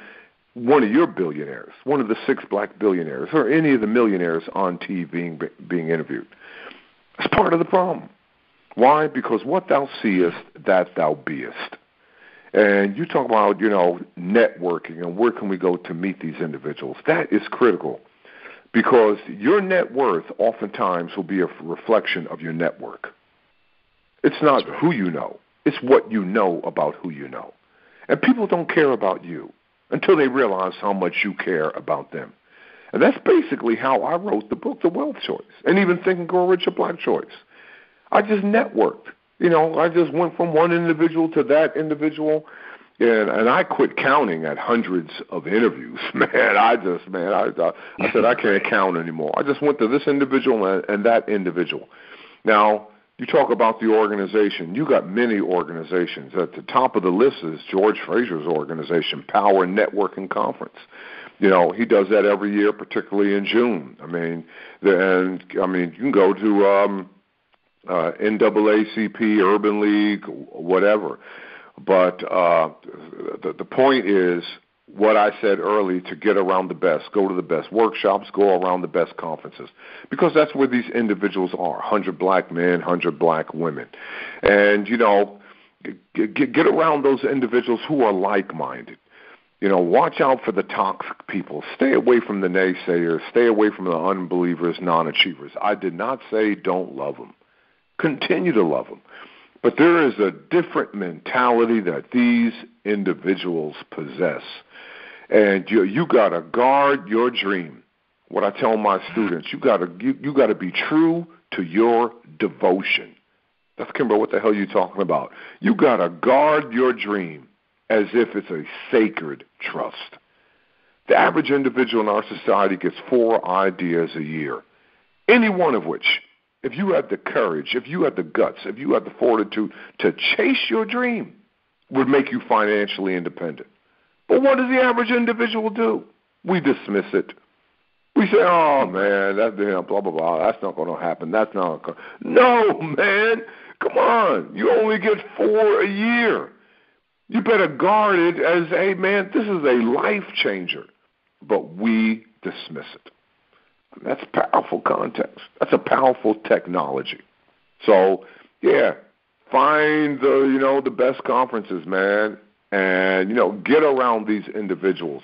B: one of your billionaires, one of the 6 black billionaires, or any of the millionaires on TV being interviewed? That's part of the problem. Why? Because what thou seest, that thou beest. And you talk about, networking and where can we go to meet these individuals. That is critical because your net worth oftentimes will be a reflection of your network. It's not who you know. It's what you know about who you know. And people don't care about you until they realize how much you care about them. And that's basically how I wrote the book, The Wealth Choice, and even Think and Grow Rich, A Black Choice. I just networked. I just went from one individual to that individual, and I quit counting at hundreds of interviews. I said I can't count anymore. I just went to this individual and that individual. Now, you talk about the organization. You got many organizations. At the top of the list is George Fraser's organization, Power Networking Conference. He does that every year, particularly in June. You can go to NAACP, Urban League, whatever. But the point is what I said earlier, to get around the best, go to the best workshops, go around the best conferences, because that's where these individuals are, 100 black men, 100 black women. And, get around those individuals who are like-minded. Watch out for the toxic people. Stay away from the naysayers. Stay away from the unbelievers, non-achievers. I did not say don't love them. Continue to love them. But there is a different mentality that these individuals possess. And you got to guard your dream. What I tell my students, you got to be true to your devotion. That's Kimbrough, what the hell are you talking about? You got to guard your dream as if it's a sacred trust. The average individual in our society gets 4 ideas a year, any one of which, if you had the courage, if you had the guts, if you had the fortitude to chase your dream, would make you financially independent. But what does the average individual do? We dismiss it. We say, oh, man, that's blah, blah, blah. That's not going to happen. That's not going to. No, man. Come on. You only get 4 a year. You better guard it as, hey, man, this is a life changer. But we dismiss it. That's powerful context. That's a powerful technology. So, yeah, find the best conferences, man, and, get around these individuals.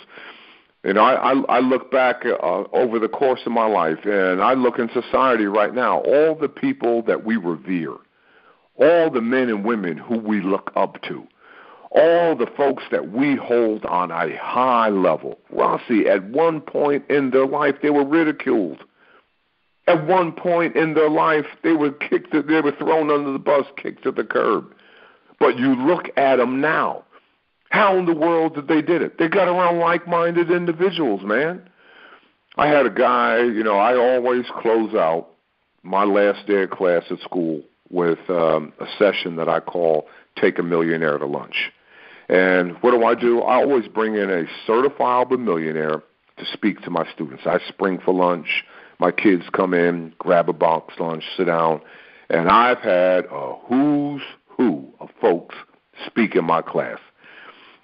B: I look back over the course of my life, and I look in society right now, all the people that we revere, all the men and women who we look up to, all the folks that we hold on a high level. Rossi, at one point in their life, they were ridiculed. At one point in their life, they were thrown under the bus, kicked to the curb. But you look at them now. How in the world did they did it? They got around like-minded individuals, man. I had a guy, I always close out my last day of class at school with a session that I call Take a Millionaire to Lunch. And what do? I always bring in a certifiable millionaire to speak to my students. I spring for lunch. My kids come in, grab a box lunch, sit down. And I've had a who's who of folks speak in my class.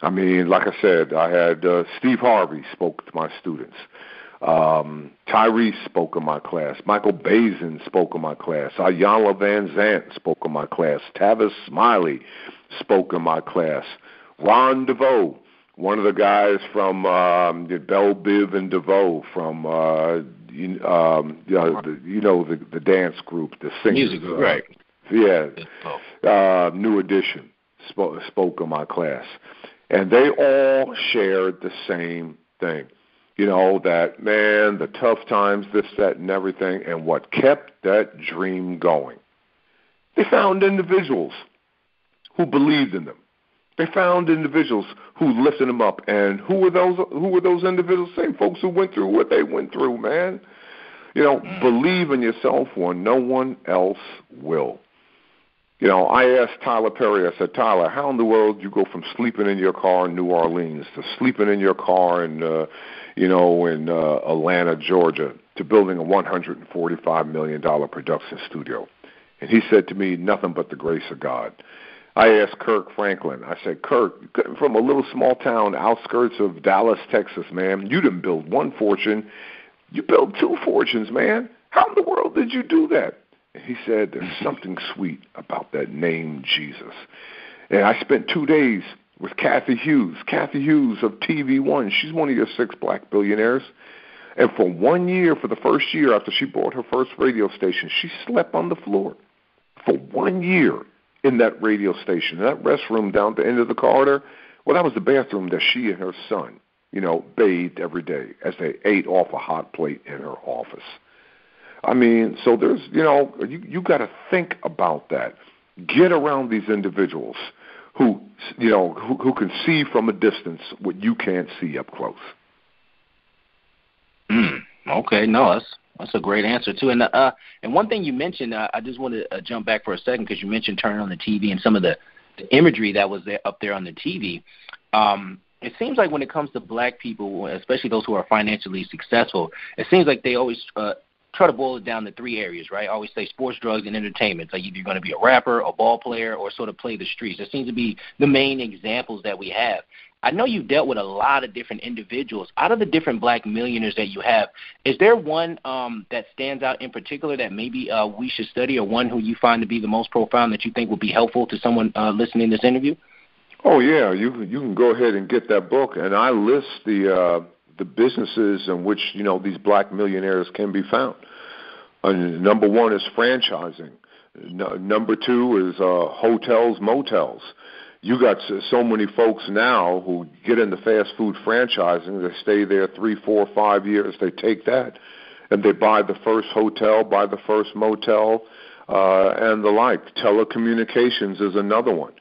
B: I mean, like I said, I had Steve Harvey spoke to my students. Tyrese spoke in my class. Michael Bazin spoke in my class. Ayanna Van Zant spoke in my class. Tavis Smiley spoke in my class. Ron DeVoe, one of the guys from Belle Biv and DeVoe from the dance group, the singers.
A: Music group, right?
B: Yeah, New Edition spoke in my class, and they all shared the same thing. That, man, the tough times, this, that, and everything, and what kept that dream going. They found individuals who believed in them. They found individuals who lifted them up. And who were those individuals? Same folks who went through what they went through, man. Believe in yourself when no one else will. I asked Tyler Perry, I said, Tyler, how in the world do you go from sleeping in your car in New Orleans to sleeping in your car in Atlanta, Georgia, to building a $145 million production studio? And he said to me, nothing but the grace of God. I asked Kirk Franklin, I said, Kirk, from a little small town, outskirts of Dallas, Texas, man, you didn't build one fortune. You built 2 fortunes, man. How in the world did you do that? And he said, there's something sweet about that name, Jesus. And I spent 2 days with Kathy Hughes of TV One. She's one of your 6 black billionaires. And for 1 year, for the first year after she bought her first radio station, she slept on the floor. For 1 year in that radio station, in that restroom down at the end of the corridor, well, that was the bathroom that she and her son, bathed every day as they ate off a hot plate in her office. I mean, so there's, you got to think about that. Get around these individuals who can see from a distance what you can't see up close.
A: Okay, no, that's a great answer too. And one thing you mentioned, I just want to jump back for a second because you mentioned turning on the TV and some of the imagery that was up there on the TV. It seems like when it comes to black people, especially those who are financially successful, it seems like they always try to boil it down to 3 areas, right? I always say sports, drugs, and entertainment. It's like either you're going to be a rapper, a ball player, or sort of play the streets. That seems to be the main examples that we have. I know you've dealt with a lot of different individuals. Out of the different black millionaires that you have, is there one that stands out in particular that maybe we should study, or one who you find to be the most profound that you think would be helpful to someone listening to this interview?
B: Oh, yeah. You can go ahead and get that book. And I list the businesses in which, these black millionaires can be found. Number 1 is franchising. Number 2 is hotels, motels. You got so many folks now who get into fast food franchising. They stay there 3, 4, 5 years. They take that, and they buy the first hotel, buy the first motel, and the like. Telecommunications is another one.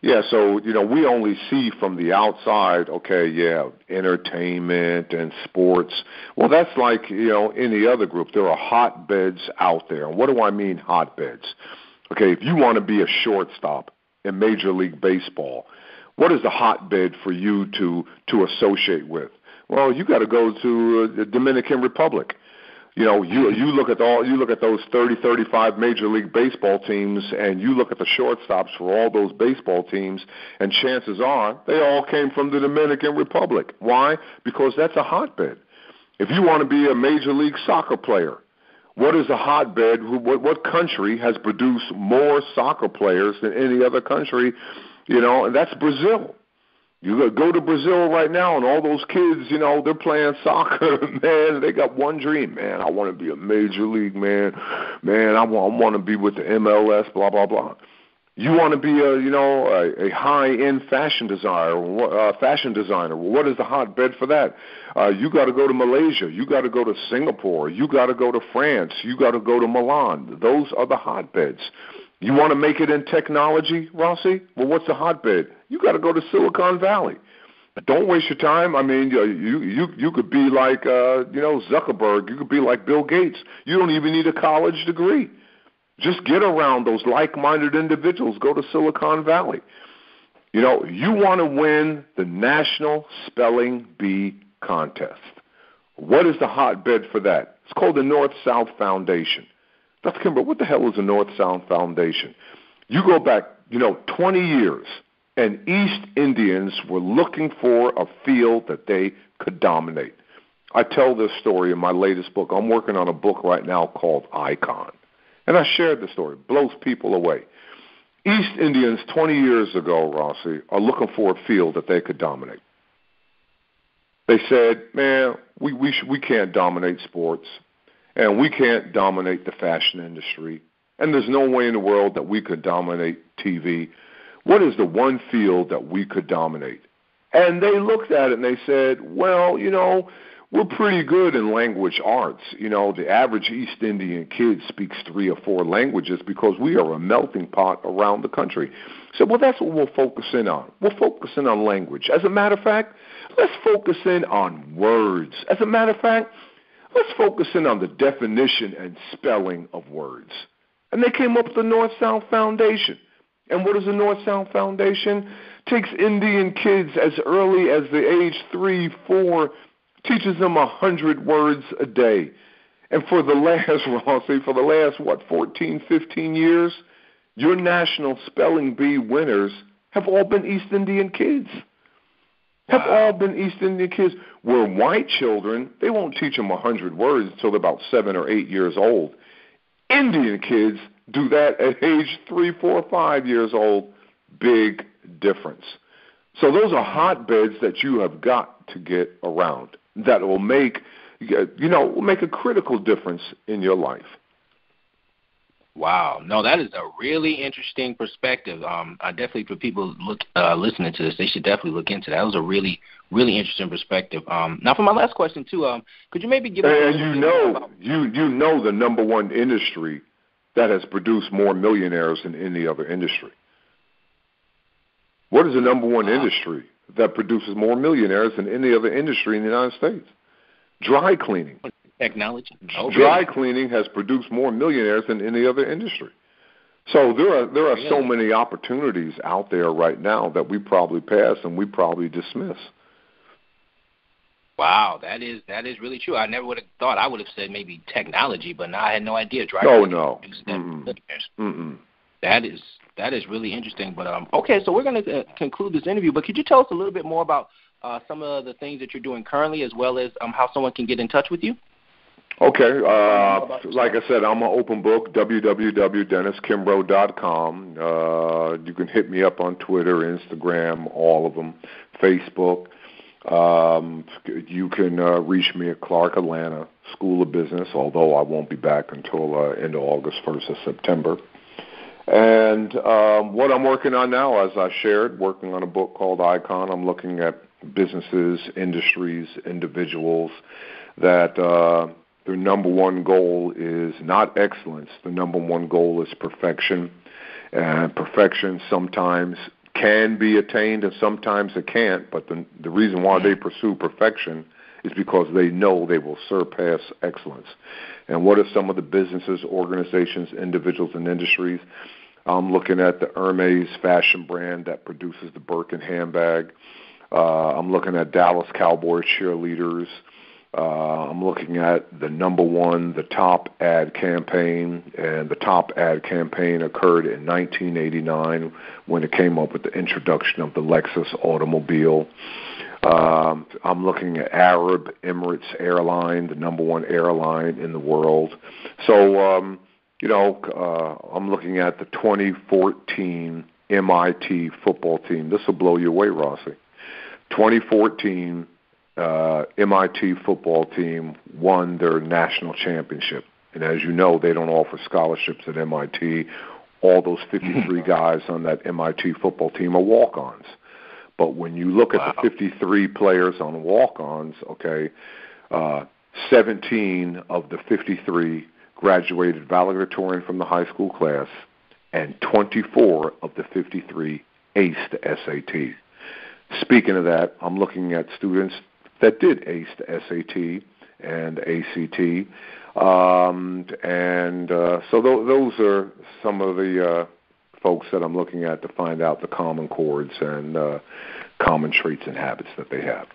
B: Yeah, so, we only see from the outside, okay, yeah, entertainment and sports. Well, that's like, any other group. There are hotbeds out there. And what do I mean hotbeds? Okay, if you want to be a shortstop in Major League Baseball, what is the hotbed for you to associate with? Well, you got to go to the Dominican Republic. You look at those 30, 35 Major League Baseball teams, and you look at the shortstops for all those baseball teams, and chances are they all came from the Dominican Republic. Why? Because that's a hotbed. If you want to be a Major League Soccer player, what is a hotbed? What country has produced more soccer players than any other country? And that's Brazil. You go to Brazil right now, and all those kids, they're playing soccer, man. They got one dream, man. I want to be a major league man. Man, I want to be with the MLS, blah, blah, blah. You want to be a high-end fashion designer. What is the hotbed for that? You got to go to Malaysia. You got to go to Singapore. You got to go to France. You got to go to Milan. Those are the hotbeds. You want to make it in technology, Rossi? Well, what's the hotbed? You got to go to Silicon Valley. Don't waste your time. I mean, you could be like Zuckerberg. You could be like Bill Gates. You don't even need a college degree. Just get around those like-minded individuals. Go to Silicon Valley. You want to win the National Spelling Bee Contest. What is the hotbed for that? It's called the North-South Foundation. Dr. Kimbrough, what the hell is the North-South Foundation? You go back, 20 years, and East Indians were looking for a field that they could dominate. I tell this story in my latest book. I'm working on a book right now called Icon. And I shared the story. It blows people away. East Indians 20 years ago, Rossi, are looking for a field that they could dominate. They said, man, we can't dominate sports, and we can't dominate the fashion industry, and there's no way in the world that we could dominate TV. What is the one field that we could dominate? And they looked at it and they said, well, we're pretty good in language arts. The average East Indian kid speaks 3 or 4 languages because we are a melting pot around the country. So, well, that's what we'll focus in on. We'll focus in on language. As a matter of fact, let's focus in on words. As a matter of fact, let's focus in on the definition and spelling of words. And they came up with the North-South Foundation. And what is the North-South Foundation? Takes Indian kids as early as the age 3, 4, teaches them 100 words a day. And for the last, Rossi, for the last, 14, 15 years, your national spelling bee winners have all been East Indian kids. Have all been East Indian kids. Where white children, they won't teach them 100 words until they're about 7 or 8 years old. Indian kids do that at age 3, 4, 5 years old. Big difference. So those are hotbeds that you have got to get around that will make, will make a critical difference in your life.
A: Wow. No, that is a really interesting perspective. I definitely, for people listening to this, they should definitely look into that. That was a really, really interesting perspective. Now, for my last question, too, could you maybe give us a
B: you know the number one industry that has produced more millionaires than any other industry. What is the number one industry that produces more millionaires than any other industry in the United States? Dry cleaning.
A: Technology.
B: Dry cleaning has produced more millionaires than any other industry. So there are so many opportunities out there right now that we probably pass and we probably dismiss.
A: Wow, that is really true. I never would have thought. I would have said maybe technology, but now I had no idea. Dry cleaning.
B: No.
A: That is really interesting. But okay, so we're going to conclude this interview. But could you tell us a little bit more about some of the things that you're doing currently, as well as how someone can get in touch with you?
B: Okay. Like I said, I'm an open book, www.denniskimbrough.com. You can hit me up on Twitter, Instagram, all of them, Facebook. You can reach me at Clark Atlanta School of Business, although I won't be back until end of August, 1st of September. And what I'm working on now, as I shared, working on a book called Icon. I'm looking at businesses, industries, individuals that their number one goal is not excellence. The number one goal is perfection. And perfection sometimes can be attained and sometimes it can't. But the reason why they pursue perfection is because they know they will surpass excellence. And what are some of the businesses, organizations, individuals, and industries? I'm looking at the Hermes fashion brand that produces the Birkin handbag. I'm looking at Dallas Cowboys cheerleaders. I'm looking at the top ad campaign, and the top ad campaign occurred in 1989 when it came up with the introduction of the Lexus automobile. I'm looking at Arab Emirates Airline, the number one airline in the world. So, I'm looking at the 2014 MIT football team. This will blow you away, Rossi. 2014 MIT football team won their national championship. And as you know, they don't offer scholarships at MIT. All those 53 guys on that MIT football team are walk-ons. But when you look at the 53 players on walk-ons, 17 of the 53 graduated valedictorian from the high school class, and 24 of the 53 aced the SAT. Speaking of that, I'm looking at students that did ace the SAT and ACT, so those are some of the folks that I'm looking at to find out the common chords and common traits and habits that they have.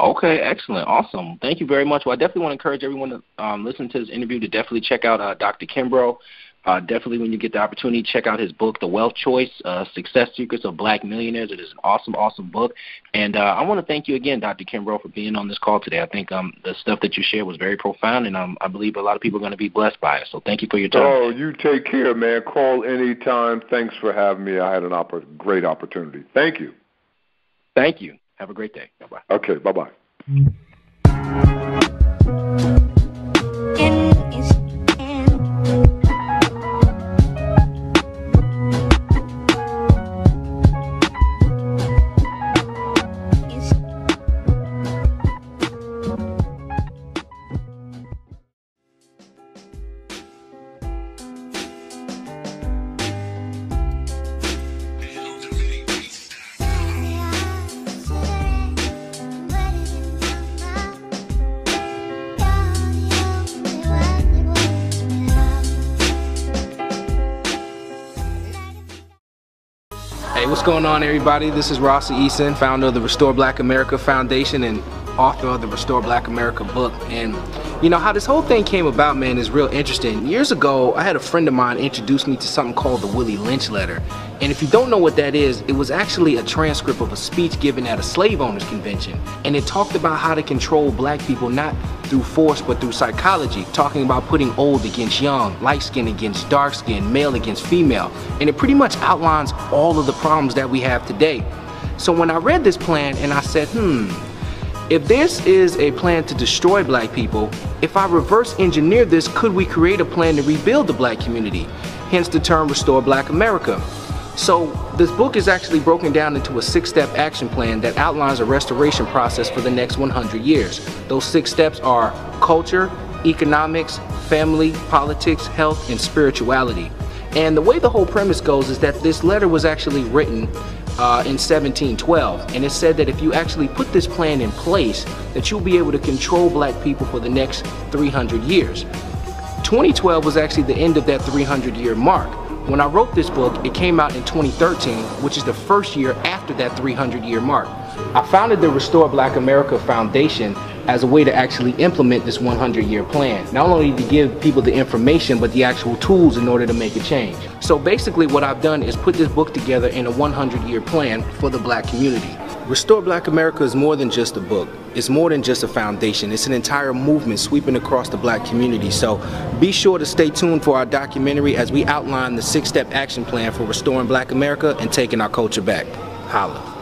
A: Okay, excellent, awesome. Thank you very much. Well, I definitely want to encourage everyone to listen to this interview to definitely check out Dr. Kimbrough. Definitely, when you get the opportunity, check out his book, The Wealth Choice, Success Secrets of Black Millionaires. It is an awesome, awesome book. And I want to thank you again, Dr. Kimbrough, for being on this call today. I think the stuff that you shared was very profound, and I believe a lot of people are going to be blessed by it. So thank you for your time.
B: Oh, you take care, man. Call anytime. Thanks for having me. I had a great opportunity. Thank you.
A: Thank you. Have a great day. Bye-bye.
B: Okay, bye-bye.
C: Hey, what's going on, everybody? This is Rossi Eason, founder of the Restore Black America Foundation, and author of the Restore Black America book. And you know how this whole thing came about, man, is real interesting. Years ago, I had a friend of mine introduce me to something called the Willie Lynch letter. And if you don't know what that is, it was actually a transcript of a speech given at a slave owners convention. And it talked about how to control black people, not through force, but through psychology, talking about putting old against young, light skin against dark skin, male against female. And it pretty much outlines all of the problems that we have today. So when I read this plan and I said, if this is a plan to destroy black people, if I reverse engineer this, could we create a plan to rebuild the black community? Hence the term Restore Black America. So this book is actually broken down into a 6-step action plan that outlines a restoration process for the next 100 years. Those 6 steps are culture, economics, family, politics, health, and spirituality. And the way the whole premise goes is that this letter was actually written in 1712, and it said that if you actually put this plan in place, that you'll be able to control black people for the next 300 years. 2012 was actually the end of that 300-year mark. When I wrote this book, it came out in 2013, which is the first year after that 300-year mark. I founded the Restore Black America Foundation as a way to actually implement this 100-year plan. Not only to give people the information, but the actual tools in order to make a change. So basically what I've done is put this book together in a 100-year plan for the black community. Restore Black America is more than just a book. It's more than just a foundation. It's an entire movement sweeping across the black community. So be sure to stay tuned for our documentary as we outline the 6-step action plan for restoring Black America and taking our culture back. Holla.